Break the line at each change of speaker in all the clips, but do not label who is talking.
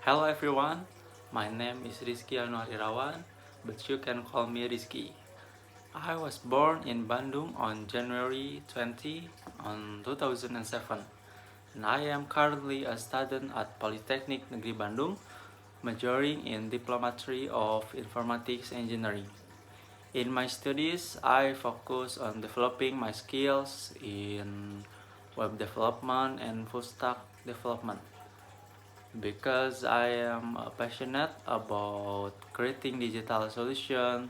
Hello everyone, my name is Rizky Yanuar Irawan, but you can call me Rizky. I was born in Bandung on January 20 on 2007, and I am currently a student at Polytechnic Negeri Bandung, majoring in Diplomatry of Informatics Engineering. In my studies, I focus on developing my skills in web development and full stack development because I am passionate about creating digital solutions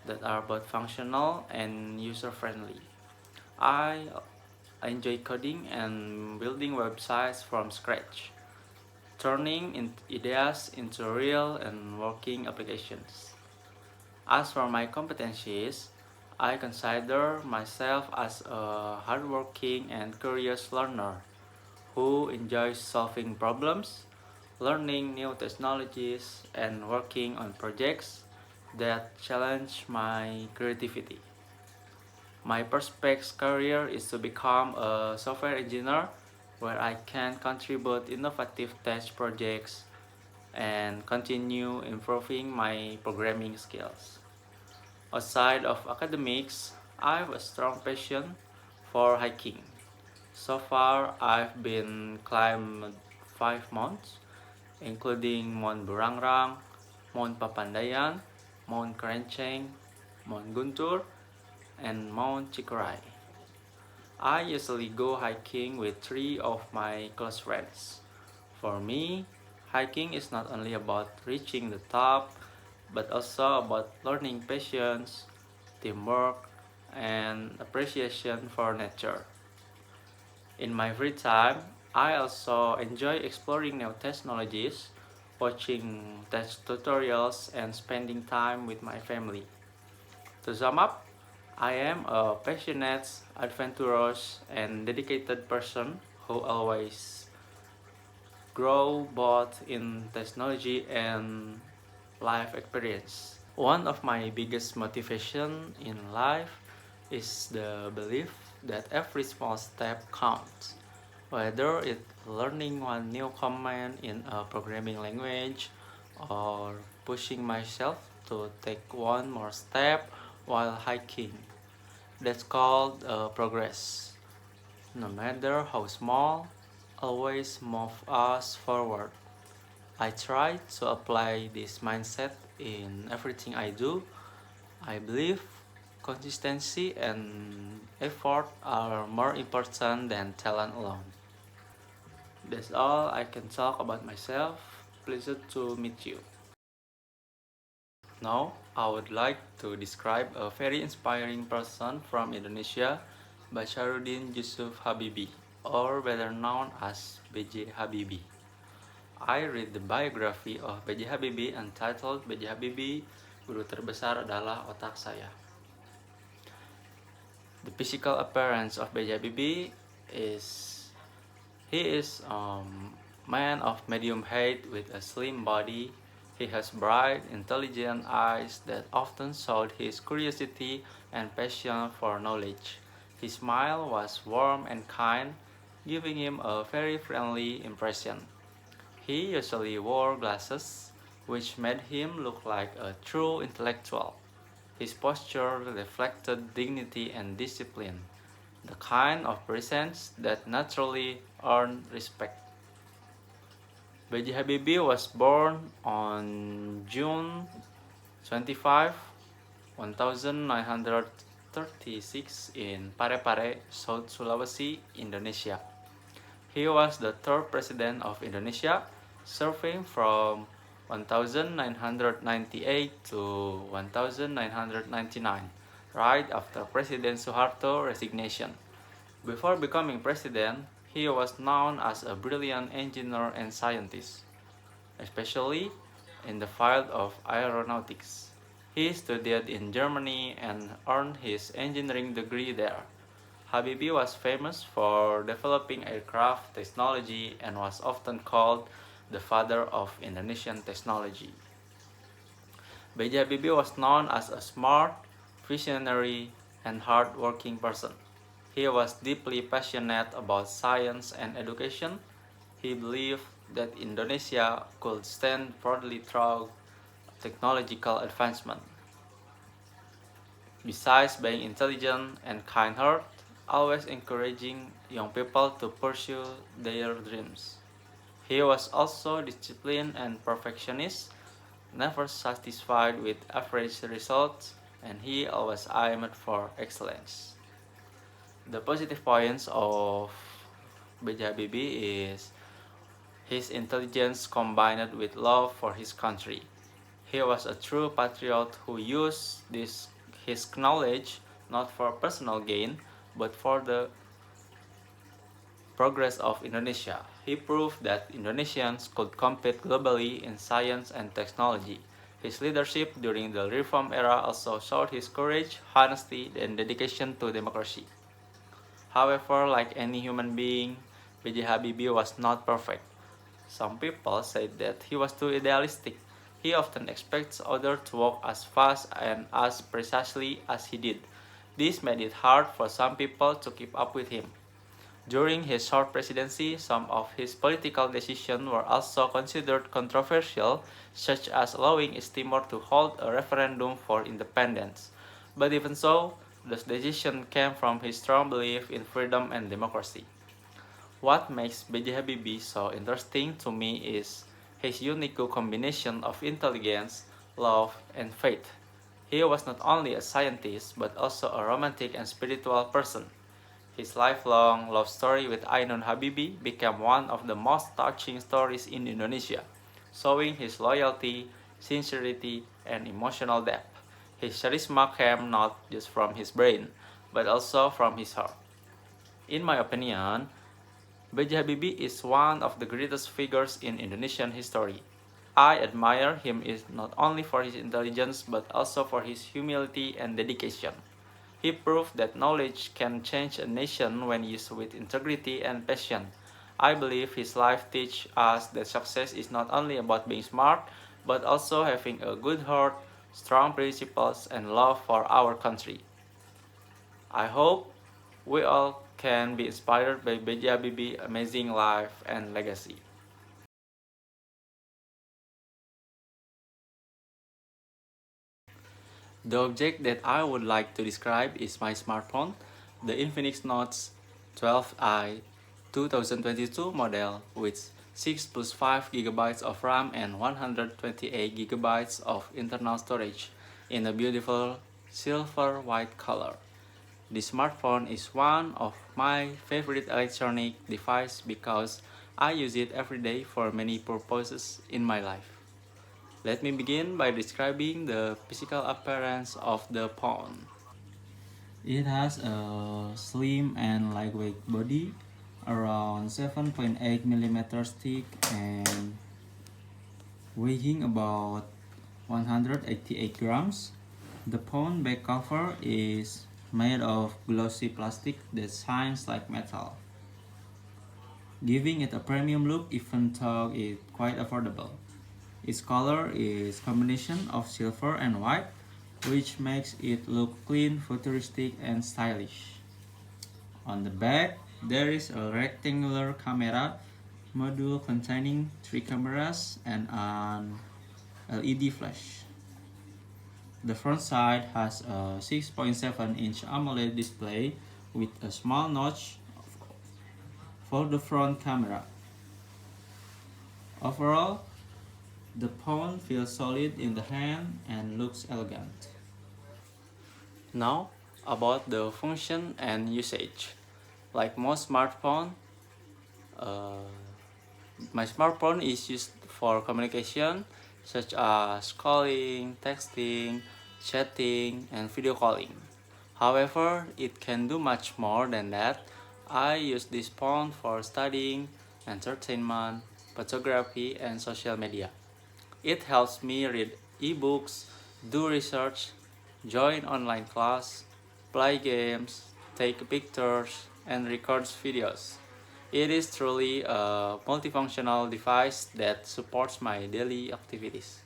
that are both functional and user-friendly. I enjoy coding and building websites from scratch, turning ideas into real and working applications. As for my competencies, I consider myself as a hardworking and curious learner who enjoys solving problems, learning new technologies, and working on projects that challenge my creativity. My prospects career is to become a software engineer where I can contribute innovative tech projects and continue improving my programming skills. Outside of academics, I have a strong passion for hiking. So far, I've been climbed 5 mounts, including Mount Burangrang, Mount Papandayan, Mount Kerenceng, Mount Guntur, and Mount Cikuray. I usually go hiking with three of my close friends. For me, hiking is not only about reaching the top, but also about learning patience, teamwork, and appreciation for nature. In my free time, I also enjoy exploring new technologies, watching tech tutorials, and spending time with my family. To sum up, I am a passionate, adventurous, and dedicated person who always grow both in technology and life experience. One of my biggest motivation in life is the belief that every small step counts. Whether it's learning one new command in a programming language or pushing myself to take one more step while hiking. That's called progress. No matter how small, always move us forward. I try to apply this mindset in everything I do. I believe consistency and effort are more important than talent alone. That's all I can talk about myself. Pleasure to meet you. Now, I would like to describe a very inspiring person from Indonesia, Basharuddin Yusuf Habibi, or better known as B.J. Habibie. I read the biography of B.J. Habibie entitled B.J. Habibie, Guru Terbesar Adalah Otak Saya. The physical appearance of B.J. Habibie is he is a man of medium height with a slim body. He has bright, intelligent eyes that often showed his curiosity and passion for knowledge. His smile was warm and kind, giving him a very friendly impression. He usually wore glasses, which made him look like a true intellectual. His posture reflected dignity and discipline, the kind of presence that naturally earned respect. B.J. Habibie was born on June 25, 1936 in Parepare, South Sulawesi, Indonesia. He was the third president of Indonesia, serving from 1998 to 1999, right after President Suharto's resignation. Before becoming president, he was known as a brilliant engineer and scientist, especially in the field of aeronautics. He studied in Germany and earned his engineering degree there. Habibie was famous for developing aircraft technology and was often called the father of Indonesian technology. B.J. Habibie was known as a smart, visionary, and hard-working person. He was deeply passionate about science and education. He believed that Indonesia could stand proudly through technological advancement. Besides being intelligent and kind-hearted, always encouraging young people to pursue their dreams. He was also disciplined and perfectionist, never satisfied with average results, and he always aimed for excellence. The positive points of B.J. Habibie is his intelligence combined with love for his country. He was a true patriot who used his knowledge not for personal gain but for the progress of Indonesia. He proved that Indonesians could compete globally in science and technology. His leadership during the reform era also showed his courage, honesty, and dedication to democracy. However, like any human being, B.J. Habibie was not perfect. Some people said that he was too idealistic. He often expects others to walk as fast and as precisely as he did. This made it hard for some people to keep up with him. During his short presidency, some of his political decisions were also considered controversial, such as allowing East Timor to hold a referendum for independence. But even so, this decision came from his strong belief in freedom and democracy. What makes B.J. Habibie so interesting to me is his unique combination of intelligence, love, and faith. He was not only a scientist but also a romantic and spiritual person. His lifelong love story with Ainun Habibie became one of the most touching stories in Indonesia, showing his loyalty, sincerity, and emotional depth. His charisma came not just from his brain, but also from his heart. In my opinion, B.J. Habibie is one of the greatest figures in Indonesian history. I admire him is not only for his intelligence but also for his humility and dedication. He proved that knowledge can change a nation when used with integrity and passion. I believe his life teaches us that success is not only about being smart, but also having a good heart, strong principles, and love for our country. I hope we all can be inspired by B.J. Habibie's amazing life and legacy. The object that I would like to describe is my smartphone, the Infinix Note 12i 2022 model with 6 plus 5 gigabytes of RAM and 128 gigabytes of internal storage in a beautiful silver white color. The smartphone is one of my favorite electronic device because I use it every day for many purposes in my life. Let me begin by describing the physical appearance of the phone. It has a slim and lightweight body, around 7.8 millimeters thick and weighing about 188 grams. The phone back cover is made of glossy plastic that shines like metal, giving it a premium look even though it's quite affordable. Its color is combination of silver and white, which makes it look clean, futuristic, and stylish. On the back, there is a rectangular camera module containing 3 cameras and an LED flash. The front side has a 6.7-inch AMOLED display with a small notch for the front camera. Overall, the phone feels solid in the hand and looks elegant. Now, about the function and usage. Like most smartphone, uh, my smartphone is used for communication such as calling, texting, chatting, and video calling. However, it can do much more than that. I use this phone for studying, entertainment, photography, and social media. It helps me read ebooks, do research, join online class, play games, take pictures, and record videos. It is truly a multifunctional device that supports my daily activities.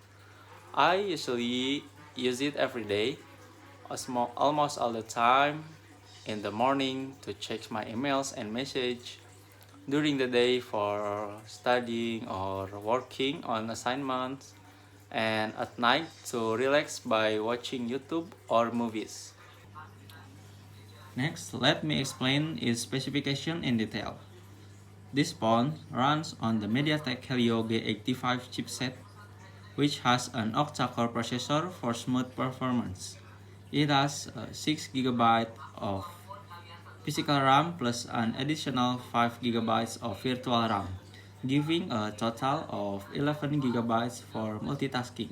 I usually use it every day, almost all the time, in the morning to check my emails and message, during the day for studying or working on assignments, and at night to relax by watching YouTube or movies. Next, let me explain its specification in detail. This phone runs on the MediaTek Helio G85 chipset, which has an octa-core processor for smooth performance. It has 6 GB of physical RAM plus an additional 5 GB of virtual RAM, giving a total of 11 GB for multitasking.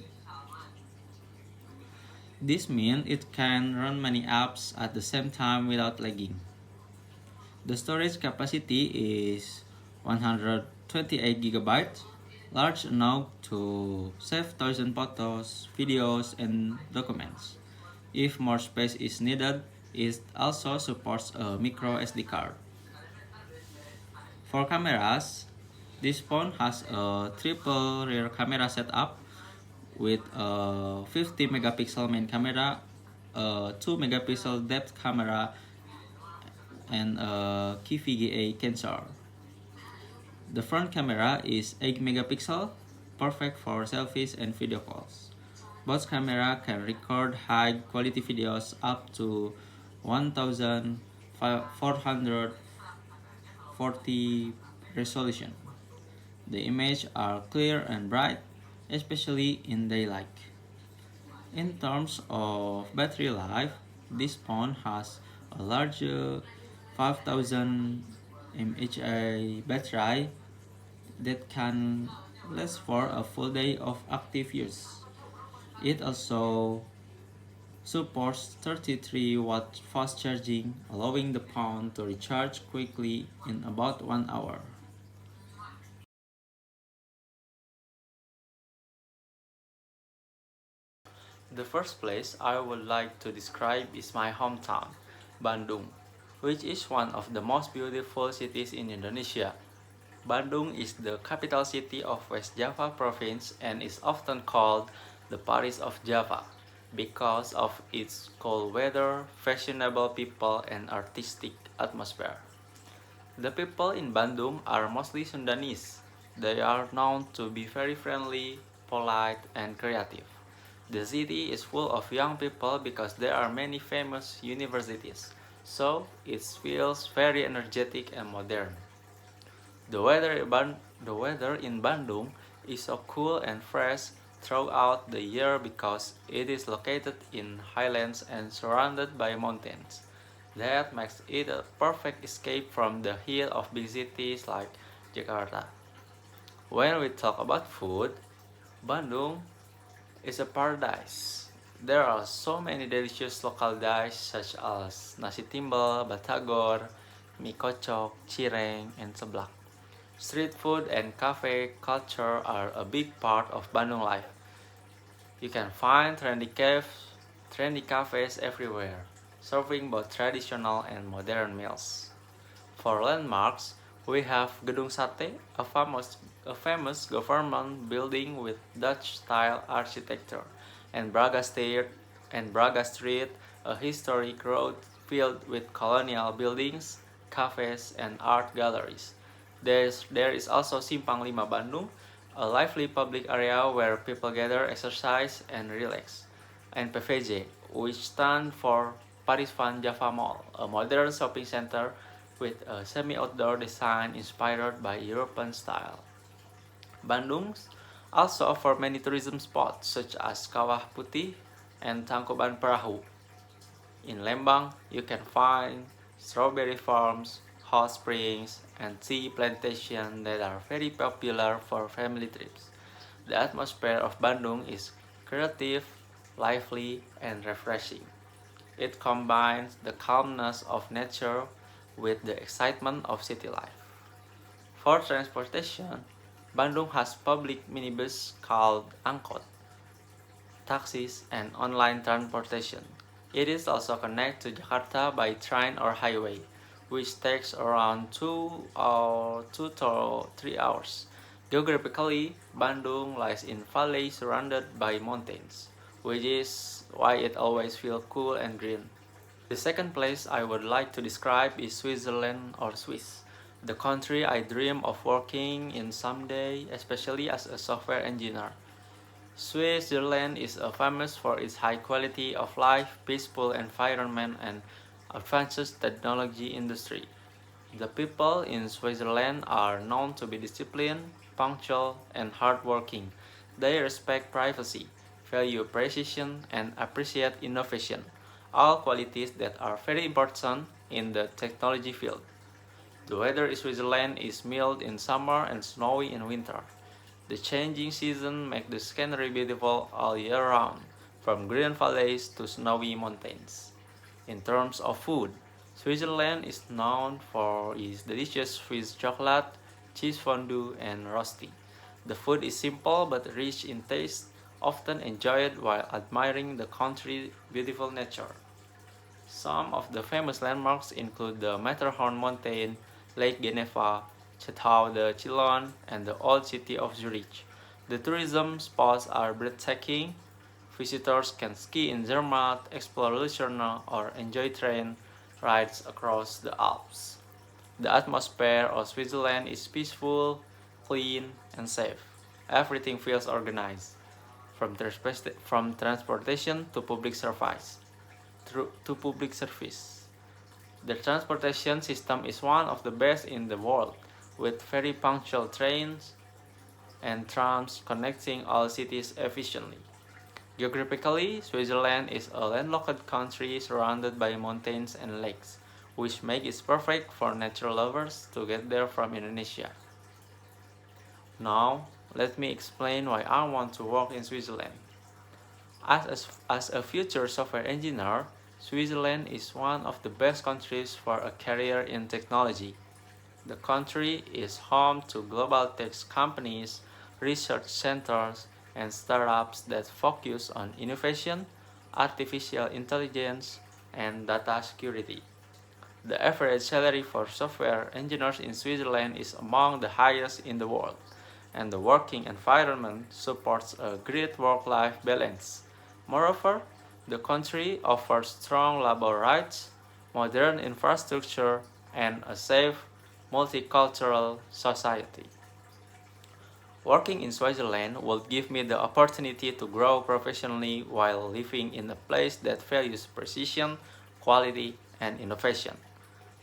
This means it can run many apps at the same time without lagging. The storage capacity is 128 GB, large enough to save thousands photos, videos, and documents. If more space is needed, it also supports a micro SD card. For cameras, this phone has a triple rear camera setup with a 50 megapixel main camera, a 2 megapixel depth camera, and a key VGA sensor. The front camera is 8 megapixel, perfect for selfies and video calls. Both cameras can record high quality videos up to 1440 resolution. The images are clear and bright, especially in daylight. In terms of battery life, this phone has a larger 5000 mAh battery that can last for a full day of active use. It also supports 33-watt fast charging, allowing the phone to recharge quickly in about 1 hour. The first place I would like to describe is my hometown, Bandung, which is one of the most beautiful cities in Indonesia. Bandung is the capital city of West Java province and is often called the Paris of Java because of its cold weather, fashionable people, and artistic atmosphere. The people in Bandung are mostly Sundanese. They are known to be very friendly, polite, and creative. The city is full of young people because there are many famous universities, so it feels very energetic and modern. The weather in Bandung is so cool and fresh throughout the year because it is located in highlands and surrounded by mountains. That makes it a perfect escape from the heat of big cities like Jakarta. When we talk about food, Bandung is a paradise. There are so many delicious local dishes such as nasi timbel, batagor, mie kocok, cireng, and seblak. Street food and cafe culture are a big part of Bandung life. You can find trendy cafes everywhere, serving both traditional and modern meals. For landmarks, we have Gedung Sate, a famous government building with Dutch-style architecture, and Braga Street, a historic road filled with colonial buildings, cafes, and art galleries. There is also Simpang Lima Bandung, a lively public area where people gather, exercise, and relax, and PVJ, which stands for Paris Van Java Mall, a modern shopping center with a semi-outdoor design inspired by European style. Bandung also offers many tourism spots such as Kawah Putih and Tangkuban Perahu. In Lembang, you can find strawberry farms, hot springs, and tea plantations that are very popular for family trips. The atmosphere of Bandung is creative, lively, and refreshing. It combines the calmness of nature with the excitement of city life. For transportation, Bandung has public minibus called angkot, taxis, and online transportation. It is also connected to Jakarta by train or highway, which takes around 2 to 3 hours. Geographically, Bandung lies in valley surrounded by mountains, which is why it always feels cool and green. The second place I would like to describe is Switzerland or Swiss. the country I dream of working in someday, especially as a software engineer. Switzerland is famous for its high quality of life, peaceful environment, and advanced technology industry. The people in Switzerland are known to be disciplined, punctual, and hardworking. They respect privacy, value precision, and appreciate innovation, all qualities that are very important in the technology field. The weather in Switzerland is mild in summer and snowy in winter. The changing season make the scenery beautiful all year round, from green valleys to snowy mountains. In terms of food, Switzerland is known for its delicious Swiss chocolate, cheese fondue, and rosti. The food is simple but rich in taste, often enjoyed while admiring the country's beautiful nature. Some of the famous landmarks include the Matterhorn mountain, Lake Geneva, Chateau de Chillon, and the old city of Zurich. The tourism spots are breathtaking. Visitors can ski in Zermatt, explore Lucerne, or enjoy train rides across the Alps. The atmosphere of Switzerland is peaceful, clean, and safe. Everything feels organized, from transportation to public service. To public service. The transportation system is one of the best in the world, with very punctual trains and trams connecting all cities efficiently. Geographically, Switzerland is a landlocked country surrounded by mountains and lakes, which make it perfect for nature lovers to get there from Indonesia. Now, let me explain why I want to work in Switzerland. As a future software engineer, Switzerland is one of the best countries for a career in technology. The country is home to global tech companies, research centers, and startups that focus on innovation, artificial intelligence, and data security. The average salary for software engineers in Switzerland is among the highest in the world, and the working environment supports a great work-life balance. Moreover, the country offers strong labor rights, modern infrastructure, and a safe, multicultural society. Working in Switzerland will give me the opportunity to grow professionally while living in a place that values precision, quality, and innovation,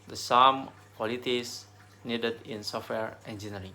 the same qualities needed in software engineering.